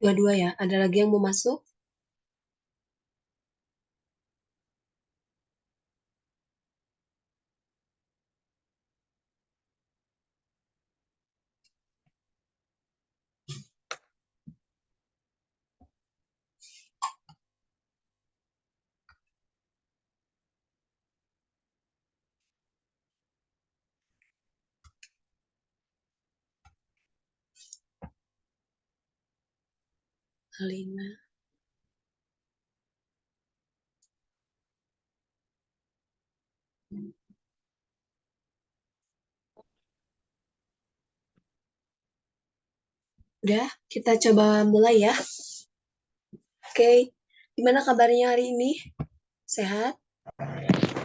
Dua-dua ya. Ada lagi yang mau masuk? Alina. Udah, kita coba mulai ya. Oke, gimana kabarnya hari ini? Sehat?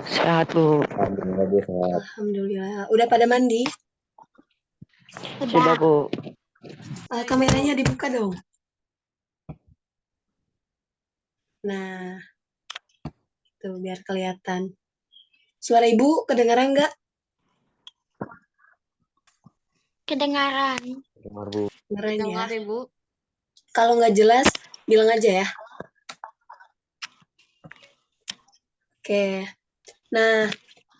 Sehat, Bu. Alhamdulillah, Bu, sehat. Alhamdulillah. Udah pada mandi? Sudah, Bu. Kameranya dibuka dong. Nah, itu biar kelihatan. Suara ibu kedengaran nggak? Kedengaran. Dengar, Bu. Kedengaran ya. Dengar, Ibu. Kalau nggak jelas, bilang aja ya. Oke. Nah,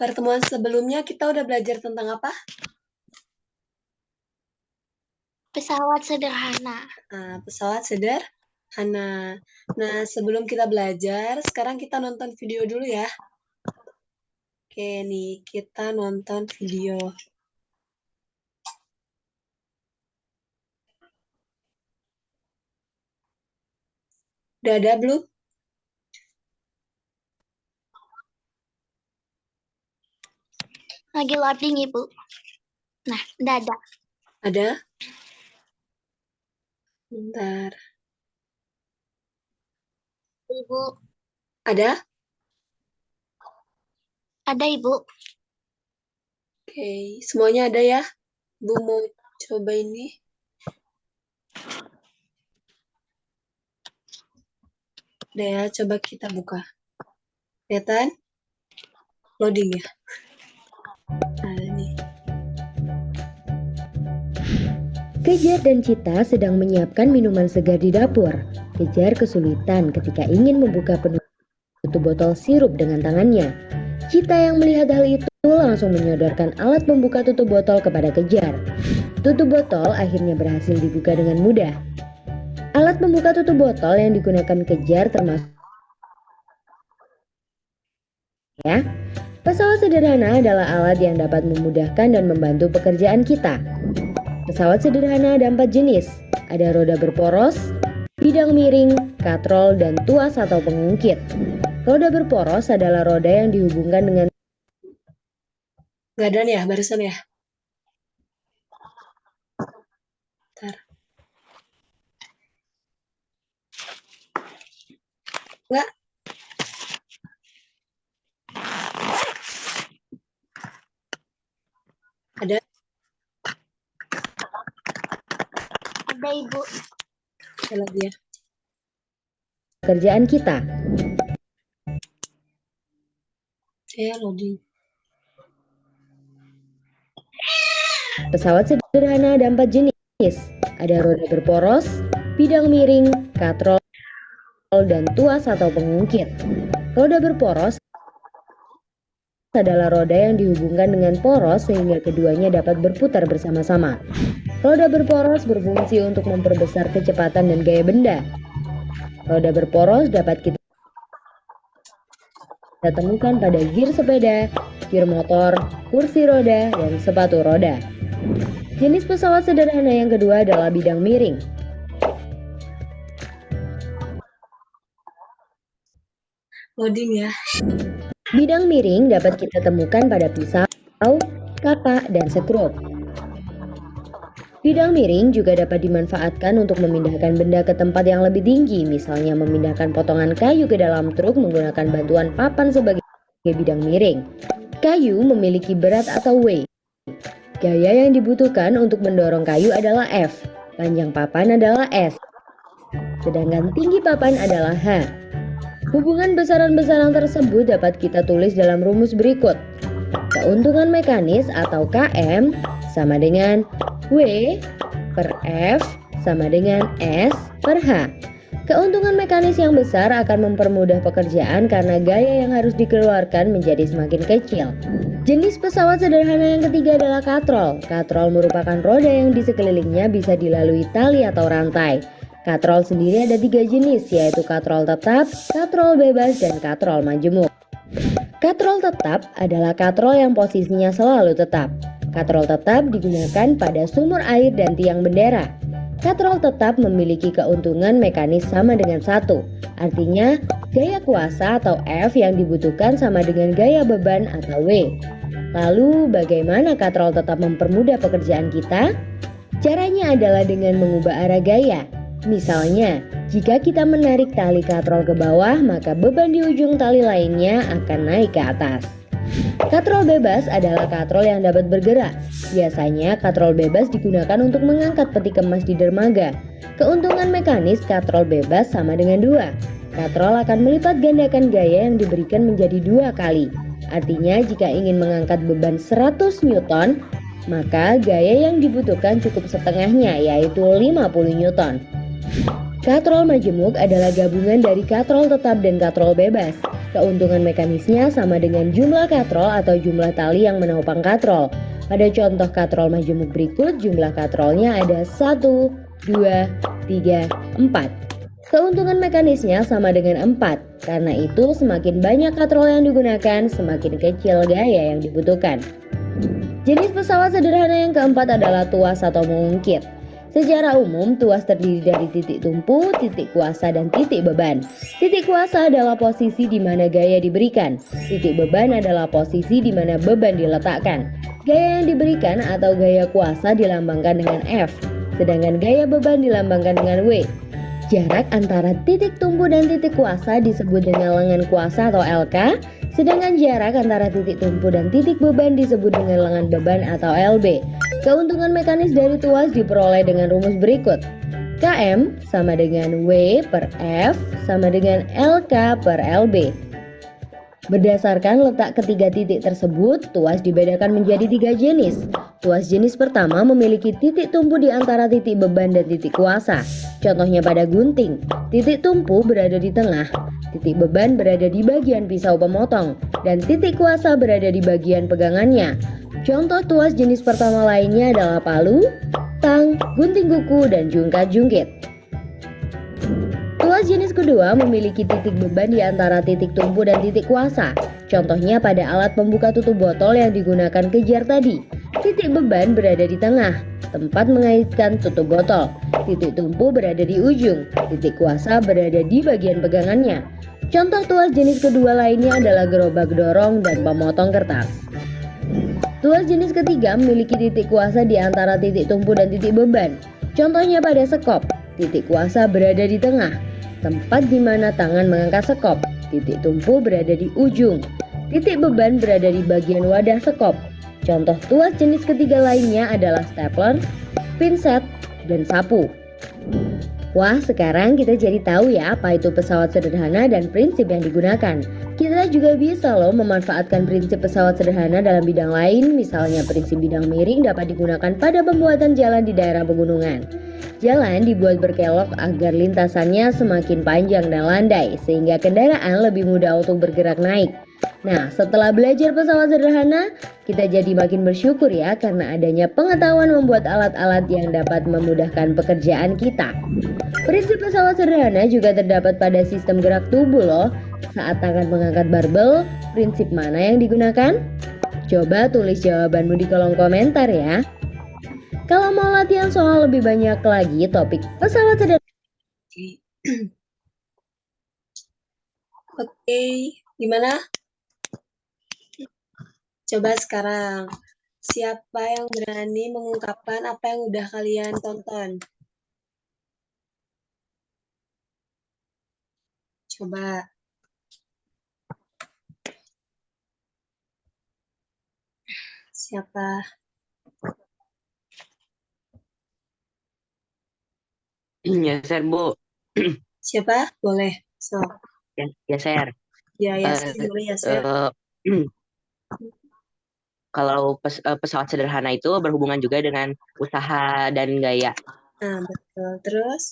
pertemuan sebelumnya kita udah belajar tentang apa? Pesawat sederhana. Pesawat sederhana. Nah, sebelum kita belajar, sekarang kita nonton video dulu ya. Oke, nih kita nonton video. Udah ada belum? Lagi loading, Ibu. Nah, udah ada. Ada? Bentar. Ibu. Ada? Ada, Ibu. Oke, semuanya ada ya? Bu mau coba ini. Udah ya, coba kita buka. Kelihatan? Loading ya? Nah, ini. Kejar dan Cita sedang menyiapkan minuman segar di dapur. Kejar kesulitan ketika ingin membuka penutup botol sirup dengan tangannya. Cita yang melihat hal itu langsung menyodorkan alat pembuka tutup botol kepada Kejar. Tutup botol akhirnya berhasil dibuka dengan mudah. Alat pembuka tutup botol yang digunakan Kejar termasuk ya. Pesawat sederhana adalah alat yang dapat memudahkan dan membantu pekerjaan kita. Pesawat sederhana ada 4 jenis. Ada roda berporos, bidang miring, katrol, dan tuas atau pengungkit. Roda berporos adalah roda yang dihubungkan dengan Nggak ada nih ya, barusan ya? Bentar. Nggak? Ada? Ada, Ibu. Ada lagi ya? pekerjaan kita. Saya loading. Pesawat sederhana ada 4 jenis. Ada roda berporos, bidang miring, katrol, dan tuas atau pengungkit. Roda berporos adalah roda yang dihubungkan dengan poros sehingga keduanya dapat berputar bersama-sama. Roda berporos berfungsi untuk memperbesar kecepatan dan gaya benda. Roda berporos dapat kita temukan pada gir sepeda, gir motor, kursi roda, dan sepatu roda. Jenis pesawat sederhana yang kedua adalah bidang miring. Loading ya. Bidang miring dapat kita temukan pada pisau, kapak, dan skrup. Bidang miring juga dapat dimanfaatkan untuk memindahkan benda ke tempat yang lebih tinggi, misalnya memindahkan potongan kayu ke dalam truk menggunakan bantuan papan sebagai bidang miring. Kayu memiliki berat atau weight. Gaya yang dibutuhkan untuk mendorong kayu adalah F, panjang papan adalah S, sedangkan tinggi papan adalah H. Hubungan besaran-besaran tersebut dapat kita tulis dalam rumus berikut. Keuntungan mekanis atau KM sama dengan W per F sama dengan S per H. Keuntungan mekanis yang besar akan mempermudah pekerjaan karena gaya yang harus dikeluarkan menjadi semakin kecil. Jenis pesawat sederhana yang ketiga adalah katrol. Katrol merupakan roda yang di sekelilingnya bisa dilalui tali atau rantai. Katrol sendiri ada 3 jenis, yaitu katrol tetap, katrol bebas, dan katrol majemuk. Katrol tetap adalah katrol yang posisinya selalu tetap. Katrol tetap digunakan pada sumur air dan tiang bendera. Katrol tetap memiliki keuntungan mekanis sama dengan 1, artinya gaya kuasa atau F yang dibutuhkan sama dengan gaya beban atau W. Lalu bagaimana katrol tetap mempermudah pekerjaan kita? Caranya adalah dengan mengubah arah gaya. Misalnya, jika kita menarik tali katrol ke bawah, maka beban di ujung tali lainnya akan naik ke atas. Katrol bebas adalah katrol yang dapat bergerak. Biasanya katrol bebas digunakan untuk mengangkat peti kemas di dermaga. Keuntungan mekanis katrol bebas sama dengan 2. Katrol akan melipat gandakan gaya yang diberikan menjadi 2 kali. Artinya jika ingin mengangkat beban 100 Newton, maka gaya yang dibutuhkan cukup setengahnya, yaitu 50 Newton. Katrol majemuk adalah gabungan dari katrol tetap dan katrol bebas. Keuntungan mekanisnya sama dengan jumlah katrol atau jumlah tali yang menopang katrol. Pada contoh katrol majemuk berikut, jumlah katrolnya ada 1, 2, 3, 4. Keuntungan mekanisnya sama dengan 4. Karena itu semakin banyak katrol yang digunakan, semakin kecil gaya yang dibutuhkan. Jenis pesawat sederhana yang keempat adalah tuas atau mengungkit. Secara umum, tuas terdiri dari titik tumpu, titik kuasa, dan titik beban. Titik kuasa adalah posisi di mana gaya diberikan. Titik beban adalah posisi di mana beban diletakkan. Gaya yang diberikan atau gaya kuasa dilambangkan dengan F, sedangkan gaya beban dilambangkan dengan W. Jarak antara titik tumpu dan titik kuasa disebut dengan lengan kuasa atau LK, sedangkan jarak antara titik tumpu dan titik beban disebut dengan lengan beban atau LB. Keuntungan mekanis dari tuas diperoleh dengan rumus berikut. Km sama dengan W per F sama dengan LK per LB. Berdasarkan letak ketiga titik tersebut, tuas dibedakan menjadi 3 jenis. Tuas jenis pertama memiliki titik tumpu di antara titik beban dan titik kuasa. Contohnya pada gunting, titik tumpu berada di tengah, titik beban berada di bagian pisau pemotong, dan titik kuasa berada di bagian pegangannya. Contoh tuas jenis pertama lainnya adalah palu, tang, gunting kuku, dan jungkat-jungkit. Tuas jenis kedua memiliki titik beban di antara titik tumpu dan titik kuasa. Contohnya pada alat pembuka tutup botol yang digunakan kejar tadi. Titik beban berada di tengah, tempat mengaitkan tutup botol. Titik tumpu berada di ujung, titik kuasa berada di bagian pegangannya. Contoh tuas jenis kedua lainnya adalah gerobak dorong dan pemotong kertas. Tuas jenis ketiga memiliki titik kuasa di antara titik tumpu dan titik beban. Contohnya pada sekop, titik kuasa berada di tengah, tempat di mana tangan mengangkat sekop. Titik tumpu berada di ujung, titik beban berada di bagian wadah sekop. Contoh tuas jenis ketiga lainnya adalah stapler, pinset, dan sapu. Wah, sekarang kita jadi tahu ya apa itu pesawat sederhana dan prinsip yang digunakan. Kita juga bisa loh memanfaatkan prinsip pesawat sederhana dalam bidang lain, misalnya prinsip bidang miring dapat digunakan pada pembuatan jalan di daerah pegunungan. Jalan dibuat berkelok agar lintasannya semakin panjang dan landai, sehingga kendaraan lebih mudah untuk bergerak naik. Nah, setelah belajar pesawat sederhana, kita jadi makin bersyukur ya karena adanya pengetahuan membuat alat-alat yang dapat memudahkan pekerjaan kita. Prinsip pesawat sederhana juga terdapat pada sistem gerak tubuh loh. Saat tangan mengangkat barbel, prinsip mana yang digunakan? Coba tulis jawabanmu di kolom komentar ya. Kalau mau latihan soal lebih banyak lagi topik pesawat sederhana. Oke, gimana? Coba sekarang, siapa yang berani mengungkapkan apa yang udah kalian tonton? Coba. Siapa? Ya, share, Bu. Siapa? Boleh. So, Ya, share. ya, Eh, boleh ya, share. Kalau pesawat sederhana itu berhubungan juga dengan usaha dan gaya. Nah, betul. Terus,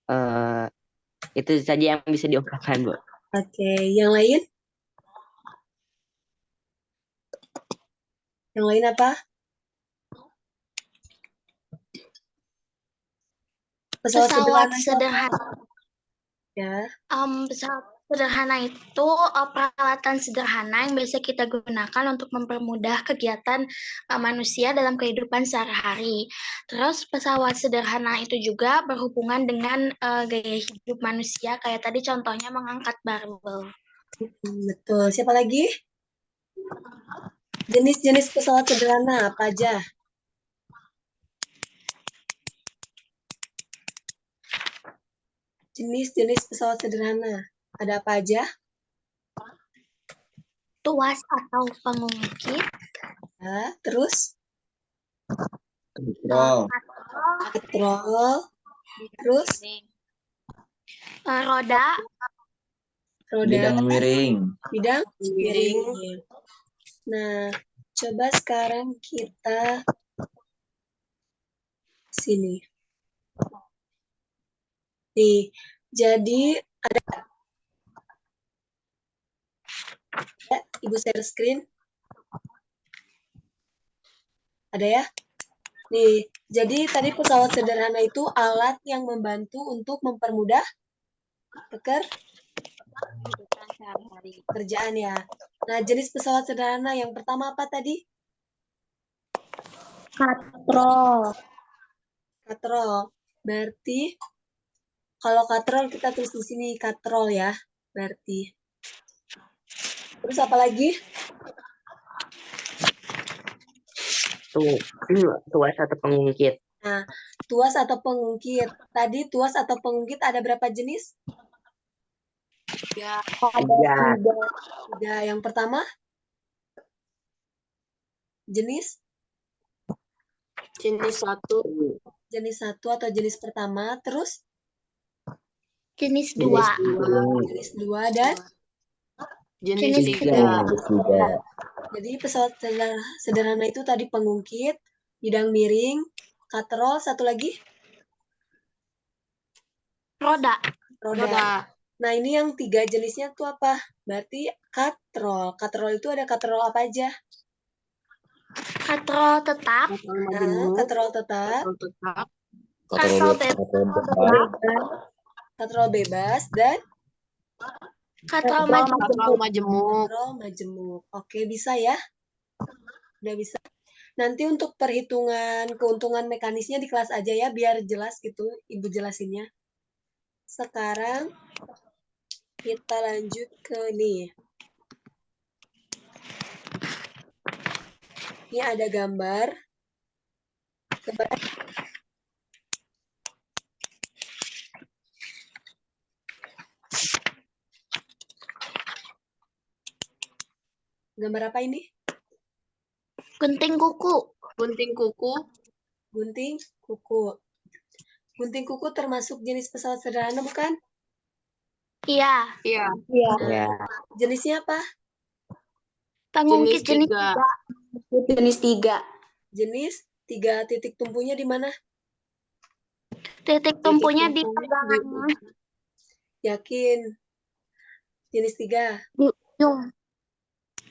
Eh, itu saja yang bisa diungkapkan, Bu. oke. Yang lain? Yang lain apa? Pesawat Pesawat sederhana itu sederhana. ya. Pesawat sederhana itu peralatan sederhana yang biasa kita gunakan untuk mempermudah kegiatan manusia dalam kehidupan sehari-hari. Terus pesawat sederhana itu juga berhubungan dengan gaya hidup manusia, kayak tadi contohnya mengangkat barbel. Betul. Siapa lagi? Jenis-jenis pesawat sederhana apa aja? Jenis-jenis pesawat sederhana. Ada apa aja? Tuas atau pengungkit, Ya, terus Kontrol. patrol, terus roda, roda, Bidang miring. bidang miring. Nah, coba sekarang kita sini. Nih, jadi ya, Ibu share screen. Ada ya? Nih, jadi tadi pesawat sederhana itu alat yang membantu untuk mempermudah pekerjaan ya. Nah, jenis pesawat sederhana yang pertama apa tadi? katrol, Katrol. Berarti kalau katrol kita tulis di sini katrol ya. Berarti. Terus apa lagi? Tuas atau pengungkit. Nah, tuas atau pengungkit. Tadi tuas atau pengungkit ada berapa jenis? Tiga. Tiga. Yang pertama jenis Satu. jenis satu atau jenis pertama, terus jenis 2, jenis dua dan jenis Tiga. 3, Jenis tiga. jadi pesawat sederhana itu tadi pengungkit, bidang miring, katrol, satu lagi roda, roda. Nah, ini yang tiga jenisnya tuh apa? Berarti katrol. Katrol itu ada katrol apa aja? katrol tetap, Nah, katrol tetap, katrol katrol bebas, dan katrol majemuk. katrol majemuk. Oke, bisa ya? Udah bisa. Nanti untuk perhitungan keuntungan mekanisnya di kelas aja ya, biar jelas gitu Ibu jelasinnya. Sekarang kita lanjut ke nih. Ini ada gambar. Gambar apa ini? Gunting kuku, Gunting kuku. Gunting kuku termasuk jenis pesawat sederhana bukan? iya. Ya. Jenisnya apa? Pengungkit jenis 3. Jenis 3 titik tumpunya di mana? Titik tumpunya di pegangannya. Yakin? Jenis 3. Di ujung.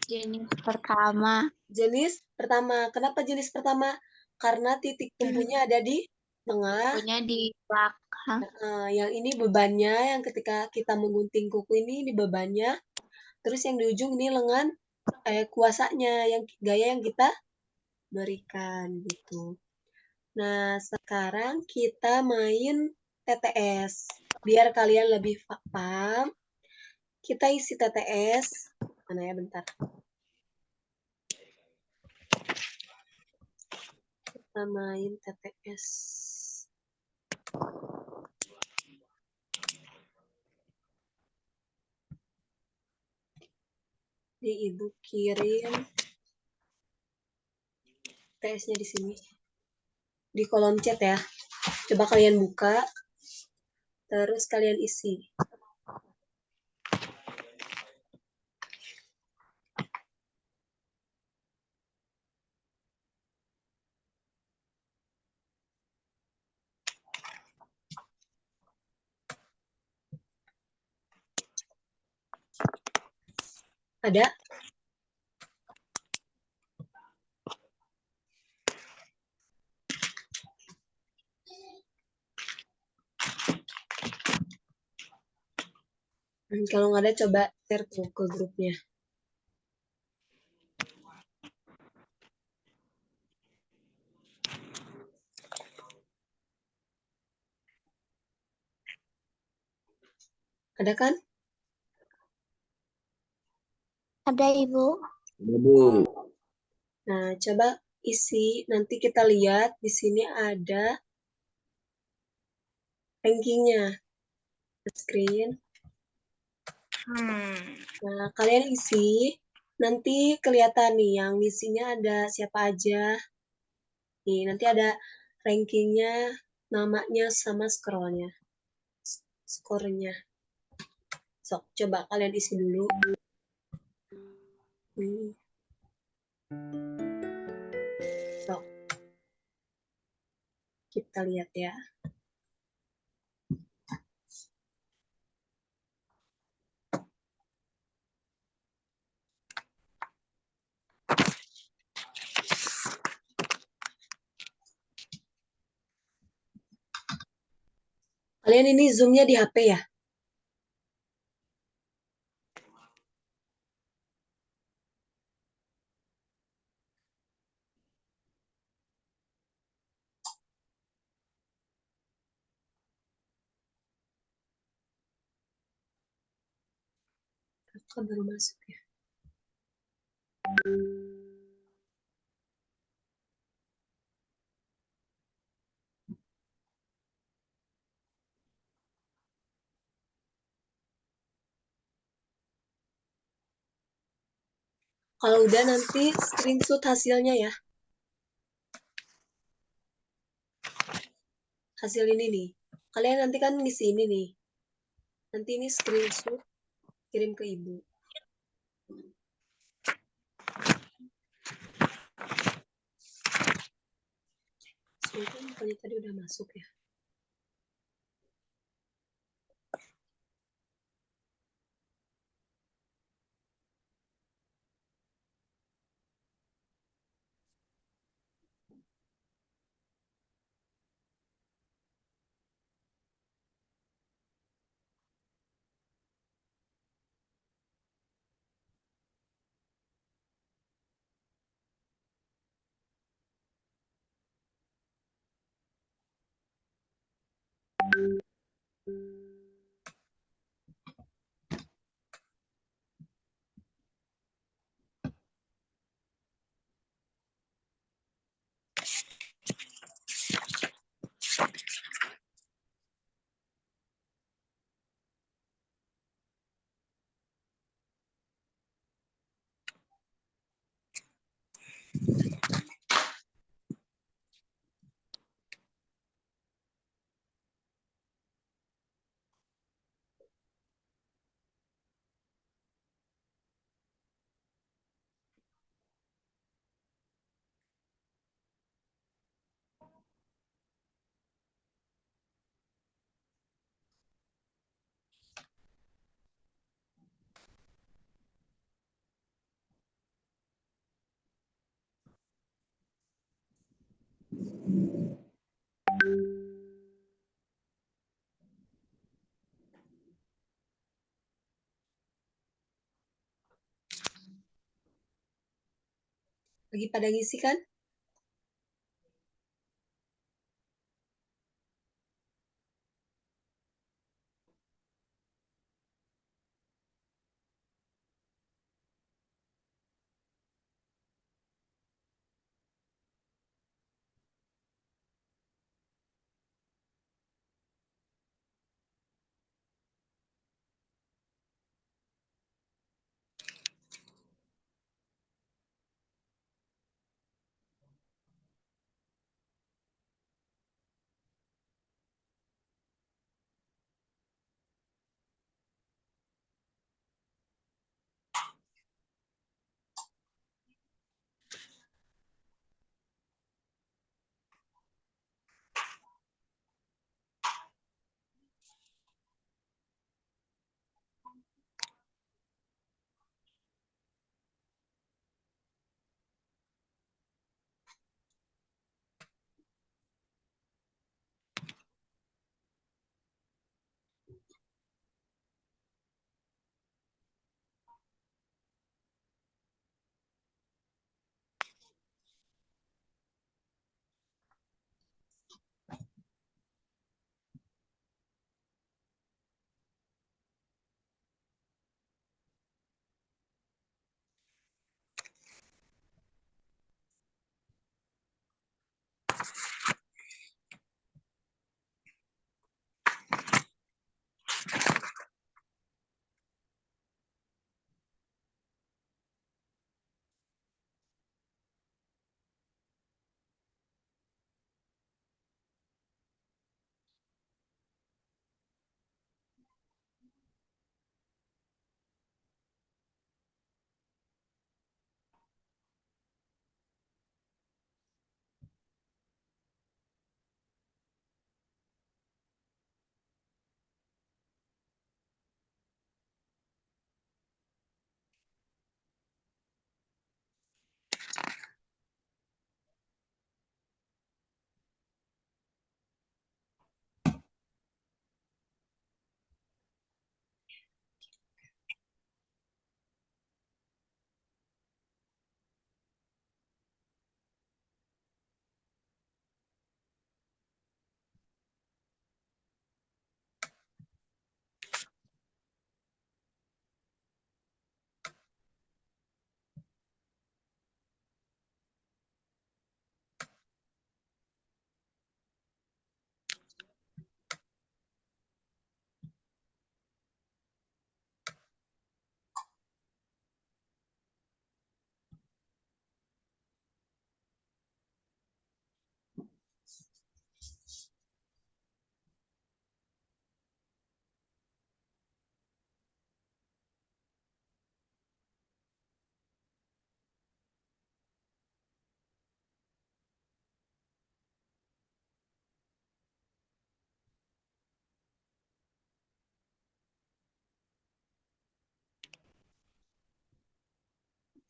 Jenis pertama. Jenis pertama. Kenapa jenis pertama? Karena titik tumpunya ada di tengah. Tumpunya di belakang. Yang ini bebannya, yang ketika kita menggunting kuku ini bebannya. Terus yang di ujung ini lengan kuasanya, yang gaya yang kita berikan gitu. Nah, sekarang kita main TTS. Biar kalian lebih paham, kita isi TTS. Mana ya, bentar. Kita main TTS. Di Ibu kirim TTS-nya di sini. Di kolom chat ya. Coba kalian buka. Terus kalian isi. Ada? Kalau nggak ada coba share tuh ke grupnya. Ada kan? Ada, Ibu. Ada, Bu. Nah, coba isi. Nanti kita lihat di sini ada rankingnya. Screen. Nah, kalian isi. Nanti kelihatan nih yang isinya ada siapa aja. Nih, nanti ada rankingnya, namanya, sama scrollnya. Skornya. Sok, coba kalian isi dulu. Sok. Kita lihat ya. Kalian ini zoom-nya di HP ya? Kok baru masuk ya? Kalau udah nanti screenshot hasilnya ya. Hasil ini nih. Kalian nanti kan ngisi ini nih. Nanti ini screenshot kirim ke ibu. Semoga bukannya tadi udah masuk ya. Lagi pada ngisi kan?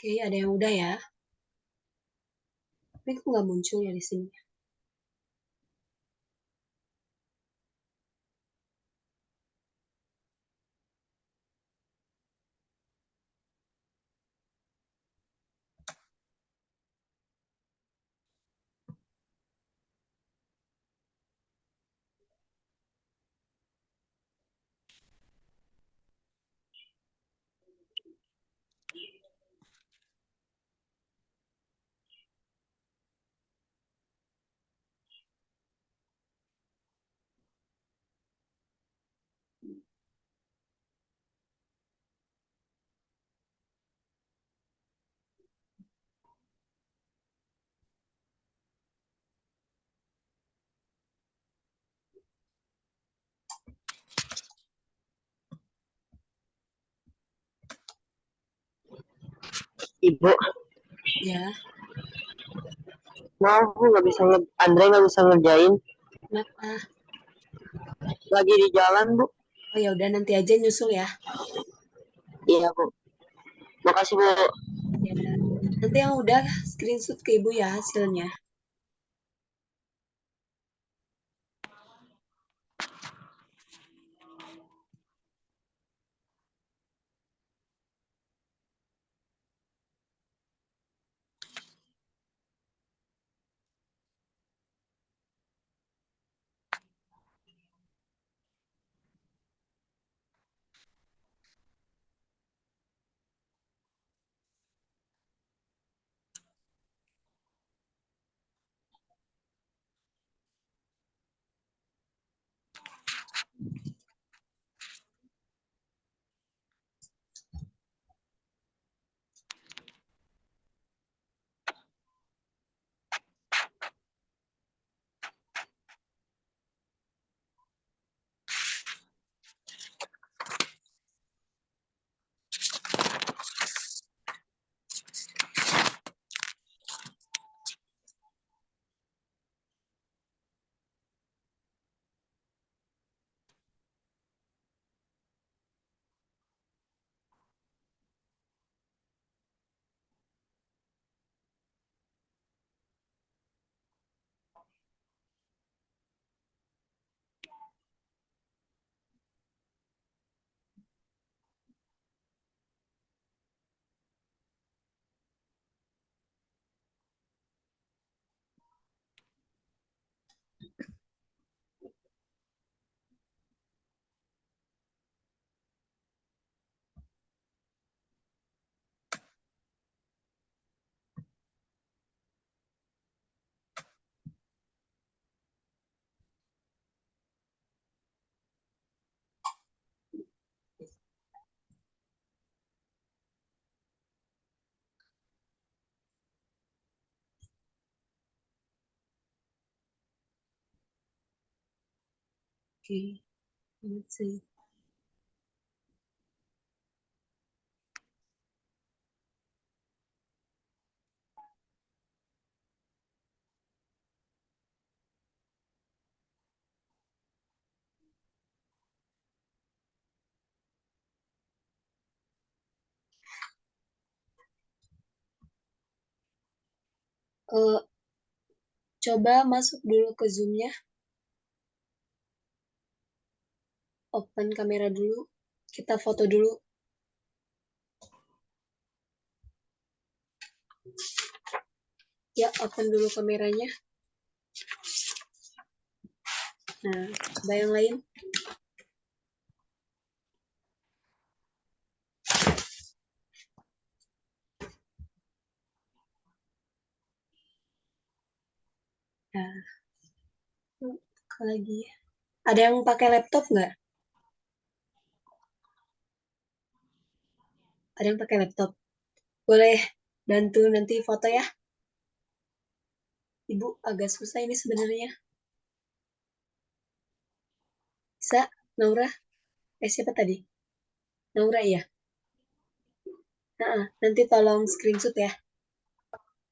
Oke, ada yang udah ya. Tapi kok nggak muncul ya di sini? Ibu, Ya, maaf Bu, Andre nggak bisa ngerjain. kenapa? Lagi di jalan Bu. Oh ya udah nanti aja nyusul ya. Iya Bu. Makasih Bu. Ya. Nanti yang udah screenshot ke ibu ya hasilnya. Oke, let's see. Eh, coba masuk dulu ke Zoom-nya, open kamera dulu, kita foto dulu. Ya, open dulu kameranya. Nah, coba yang lain. Nah, buka lagi. Ada yang pakai laptop nggak? Ada yang pakai laptop? Boleh bantu nanti foto ya? Ibu agak susah ini sebenarnya. Bisa, Naura? Siapa tadi? Naura ya? Nah, nanti tolong screenshot ya.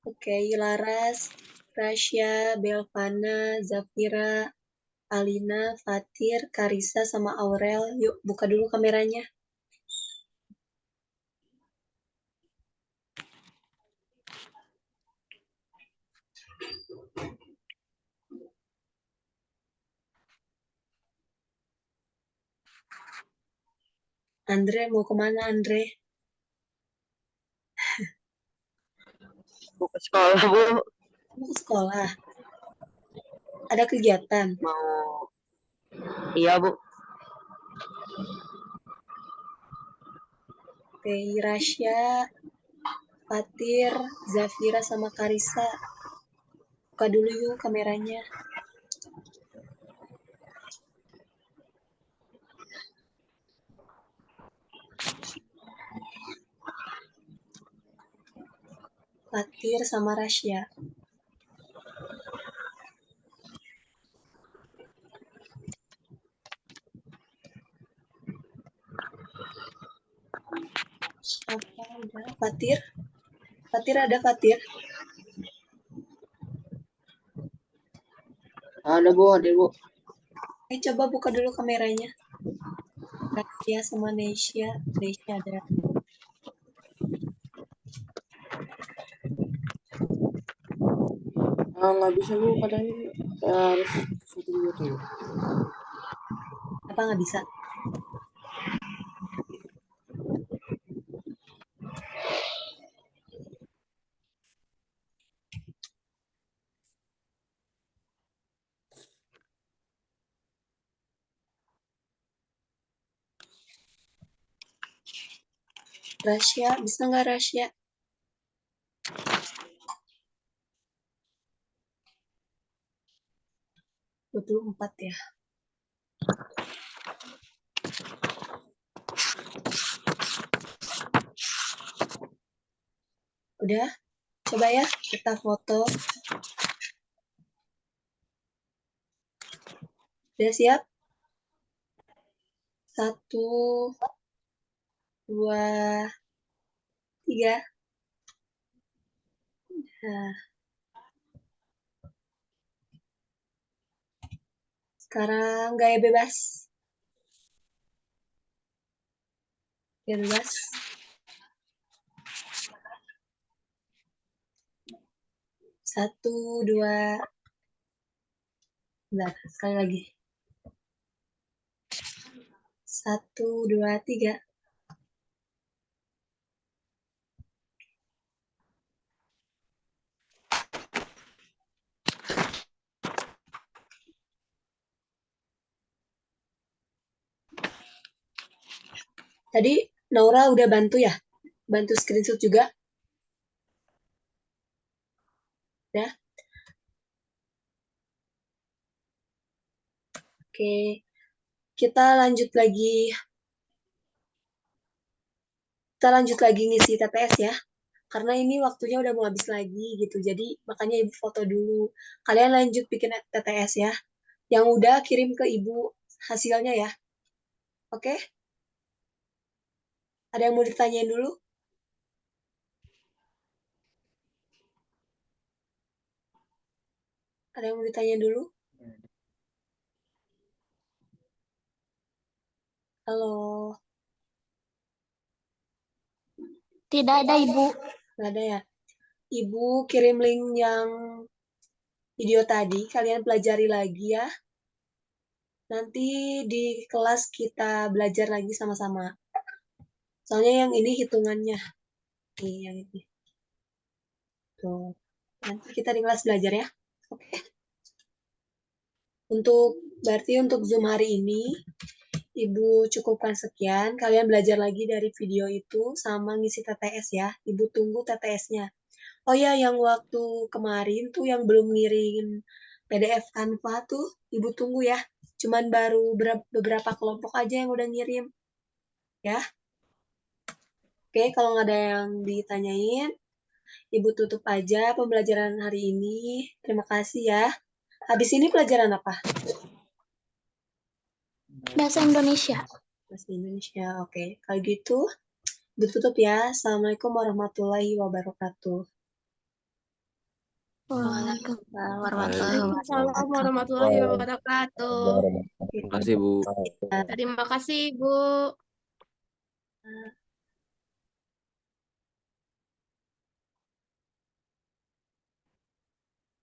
Oke, Laras, Rasya, Belvana, Zafira, Alina, Fatir, Karisa, sama Aurel. Yuk, buka dulu kameranya. Andre, mau kemana Andre? Mau ke sekolah, Bu. Mau ke sekolah? Ada kegiatan? Mau. Iya, Bu. Oke, Rasya, Fatir, Zafira, sama Karisa. Buka dulu yuk kameranya. Fatir sama Rasya. Apa udah? Fatir? Fatir ada Fatir? Ada, Bu. Ada, Bu. Coba buka dulu kameranya. Rasya sama Nesya. Nesya ada. Nggak bisa Bu, katanya harus syuting gitu. Apa nggak bisa? Rasya, bisa nggak Rasya? empat ya. Udah? Coba ya, kita foto. Udah siap? 1, 2, 3. Nah, sekarang gaya bebas. Gaya bebas. Satu, dua. Bentar, sekali lagi. 1, 2, 3. Tadi Naura udah bantu ya? Bantu screenshot juga? Udah? Oke. Kita lanjut lagi. Kita lanjut lagi ngisi TTS ya. Karena ini waktunya udah mau habis lagi gitu. Jadi makanya Ibu foto dulu. Kalian lanjut bikin TTS ya. Yang udah kirim ke Ibu hasilnya ya. Oke? Ada yang mau ditanyain dulu? Ada yang mau ditanyain dulu? Halo? Tidak ada, Ibu. Nggak ada ya? Ibu kirim link yang video tadi. Kalian pelajari lagi ya. Nanti di kelas kita belajar lagi sama-sama. Soalnya yang ini hitungannya. Nih, yang ini. Tuh. Nanti kita di kelas belajar ya. Oke. Berarti untuk Zoom hari ini, Ibu cukupkan sekian. Kalian belajar lagi dari video itu sama ngisi TTS ya. Ibu tunggu TTS-nya. Oh ya, yang waktu kemarin tuh yang belum ngirim PDF Canva tuh, Ibu tunggu ya. Cuman baru beberapa kelompok aja yang udah ngirim. Ya. Oke, kalau nggak ada yang ditanyain, Ibu tutup aja pembelajaran hari ini. Terima kasih ya. Habis ini pelajaran apa? Bahasa Indonesia. Bahasa Indonesia, oke. Kalau gitu, Ibu tutup ya. Assalamualaikum warahmatullahi wabarakatuh. Waalaikumsalam warahmatullahi wabarakatuh. Terima kasih Bu. Terima kasih, Bu.